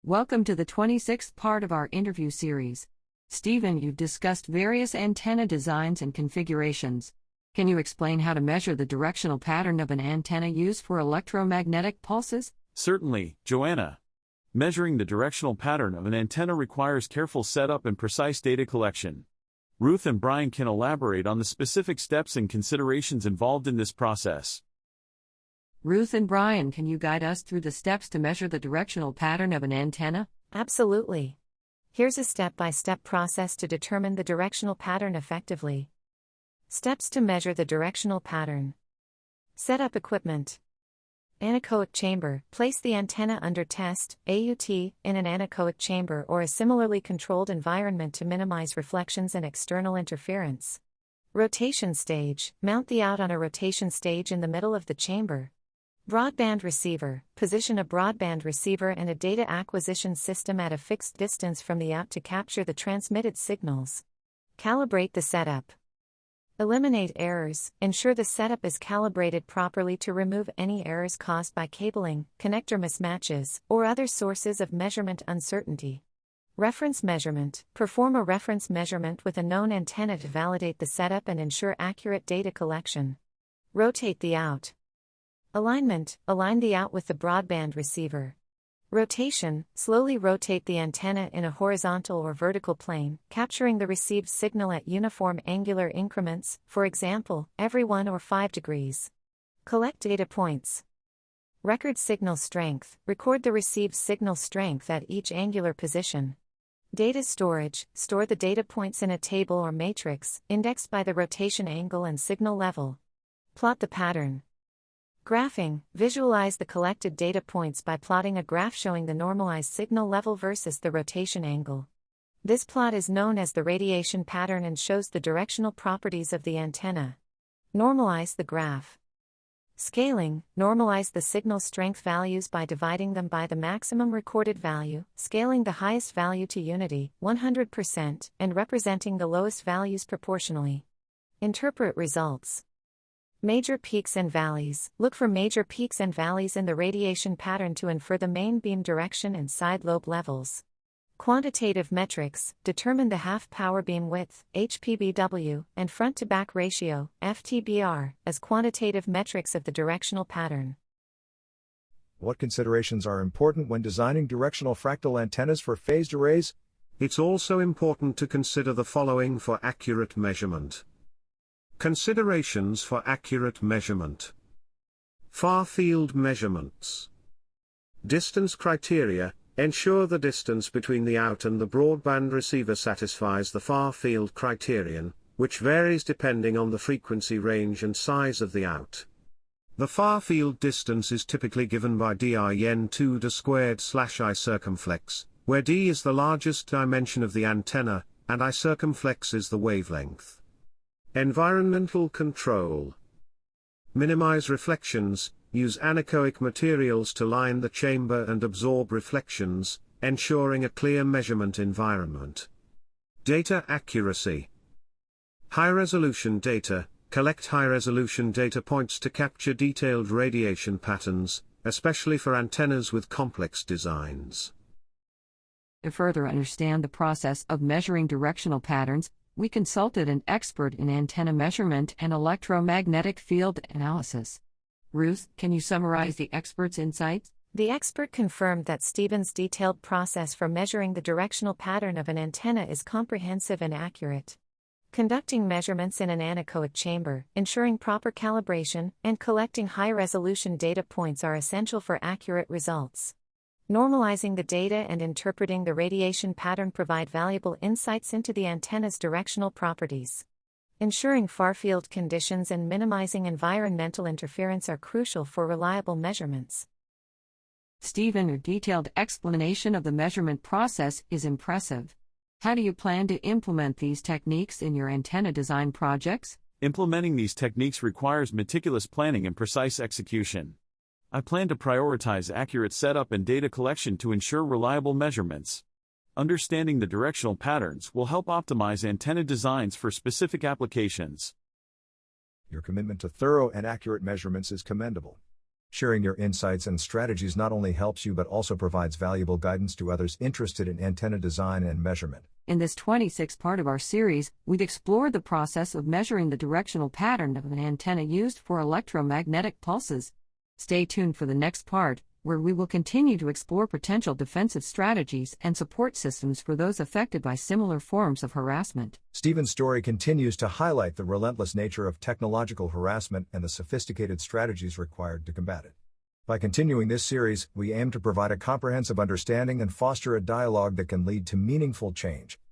Welcome to the 26th part of our interview series. Stephen, you've discussed various antenna designs and configurations. Can you explain how to measure the directional pattern of an antenna used for electromagnetic pulses? Certainly, Joanna. Measuring the directional pattern of an antenna requires careful setup and precise data collection. Ruth and Brian can elaborate on the specific steps and considerations involved in this process. Ruth and Brian, can you guide us through the steps to measure the directional pattern of an antenna? Absolutely. Here's a step-by-step process to determine the directional pattern effectively. Steps to measure the directional pattern. Set up equipment. Anechoic chamber. Place the antenna under test, AUT, in an anechoic chamber or a similarly controlled environment to minimize reflections and external interference. Rotation stage. Mount the out on a rotation stage in the middle of the chamber. Broadband receiver. Position a broadband receiver and a data acquisition system at a fixed distance from the out to capture the transmitted signals. Calibrate the setup. Eliminate errors. Ensure the setup is calibrated properly to remove any errors caused by cabling, connector mismatches, or other sources of measurement uncertainty. Reference measurement. Perform a reference measurement with a known antenna to validate the setup and ensure accurate data collection. Rotate the out. Alignment. Align the out with the broadband receiver. Rotation. Slowly rotate the antenna in a horizontal or vertical plane, capturing the received signal at uniform angular increments, for example, every 1 or 5 degrees. Collect data points. Record signal strength. Record the received signal strength at each angular position. Data storage. Store the data points in a table or matrix, indexed by the rotation angle and signal level. Plot the pattern. Graphing. Visualize the collected data points by plotting a graph showing the normalized signal level versus the rotation angle. This plot is known as the radiation pattern and shows the directional properties of the antenna. Normalize the graph. Scaling. Normalize the signal strength values by dividing them by the maximum recorded value, scaling the highest value to unity, 100%, and representing the lowest values proportionally. Interpret results. Major peaks and valleys. Look for major peaks and valleys in the radiation pattern to infer the main beam direction and side lobe levels. Quantitative metrics. Determine the half power beam width, HPBW, and front-to-back ratio, FTBR, as quantitative metrics of the directional pattern. What considerations are important when designing directional fractal antennas for phased arrays? It's also important to consider the following for accurate measurement. Considerations for accurate measurement. Far-field measurements. Distance criteria. Ensure the distance between the out and the broadband receiver satisfies the far-field criterion, which varies depending on the frequency range and size of the out. The far-field distance is typically given by dIn2d² / I circumflex, where d is the largest dimension of the antenna, and I circumflex is the wavelength. Environmental control. Minimize reflections. Use anechoic materials to line the chamber and absorb reflections, ensuring a clear measurement environment. Data accuracy. High-resolution data. Collect high-resolution data points to capture detailed radiation patterns, especially for antennas with complex designs. To further understand the process of measuring directional patterns, we consulted an expert in antenna measurement and electromagnetic field analysis. Ruth, can you summarize the expert's insights? The expert confirmed that Stephen's detailed process for measuring the directional pattern of an antenna is comprehensive and accurate. Conducting measurements in an anechoic chamber, ensuring proper calibration, and collecting high-resolution data points are essential for accurate results. Normalizing the data and interpreting the radiation pattern provide valuable insights into the antenna's directional properties. Ensuring far-field conditions and minimizing environmental interference are crucial for reliable measurements. Stephen, your detailed explanation of the measurement process is impressive. How do you plan to implement these techniques in your antenna design projects? Implementing these techniques requires meticulous planning and precise execution. I plan to prioritize accurate setup and data collection to ensure reliable measurements. Understanding the directional patterns will help optimize antenna designs for specific applications. Your commitment to thorough and accurate measurements is commendable. Sharing your insights and strategies not only helps you but also provides valuable guidance to others interested in antenna design and measurement. In this 26th part of our series, we've explored the process of measuring the directional pattern of an antenna used for electromagnetic pulses. Stay tuned for the next part, where we will continue to explore potential defensive strategies and support systems for those affected by similar forms of harassment. Stephen's story continues to highlight the relentless nature of technological harassment and the sophisticated strategies required to combat it. By continuing this series, we aim to provide a comprehensive understanding and foster a dialogue that can lead to meaningful change.